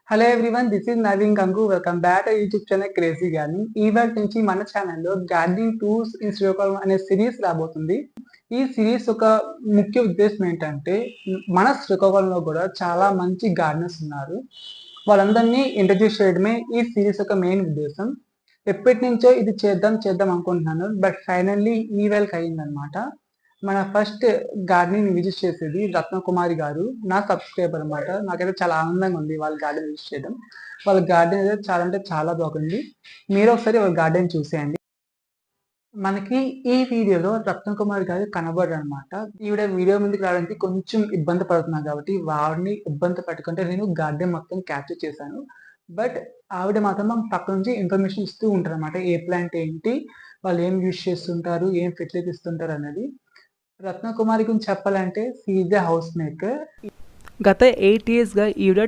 Hello everyone, this is Naveen Gangu. Welcome back to YouTube channel crazy gardening. ఈవేళ నుంచి మన ఛానల్లో గార్డెనింగ్ టూల్స్ ఇన్ శ్రీకాకుళం అనే సిరీస్ రాబోతుంది. ఈ సిరీస్ ఒక ముఖ్య ఉద్దేశం ఏంటంటే, మన శ్రీకాకుళంలో కూడా చాలా మంచి గార్డెనర్స్ ఉన్నారు. వాళ్ళందరినీ ఇంట్రడ్యూస్ చేయడమే ఈ సిరీస్ యొక్క మెయిన్ ఉద్దేశం. ఎప్పటి నుంచో ఇది చేద్దాం అనుకుంటున్నాను, బట్ ఫైనల్లీ ఈ వేళకి అయిందనమాట. మన ఫస్ట్ గార్డెన్ విజిట్ చేసేది రత్నకుమారి గారు, నా సబ్స్క్రైబర్ అనమాట. నాకైతే చాలా ఆనందంగా ఉంది వాళ్ళ గార్డెన్ విజిట్ చేయడం. వాళ్ళ గార్డెన్ అయితే చాలా అంటే చాలా బాగుంది. మీరు ఒకసారి వాళ్ళ గార్డెన్ చూసేయండి. మనకి ఈ వీడియోలో రత్నకుమారి గారు కనబడరు అనమాట. ఈవిడ వీడియో ముందుకు రావడానికి కొంచెం ఇబ్బంది పడుతున్నారు కాబట్టి వాడిని ఇబ్బంది పెట్టుకుంటే నేను గార్డెన్ మొత్తం క్యాప్చర్ చేశాను. బట్ ఆవిడ మాత్రం మాకు పక్క నుంచి ఇన్ఫర్మేషన్ ఇస్తూ ఉంటారు అనమాట. ఏ ప్లాంట్ ఏంటి, వాళ్ళు ఏం యూజ్ చేస్తుంటారు, ఏం ఫెర్టిలైజర్ ఇస్తుంటారు అనేది. రత్నకుమారి గురించి చెప్పాలంటే she is a house maker. గత 8 ఇయర్స్‌గా ఈవిడ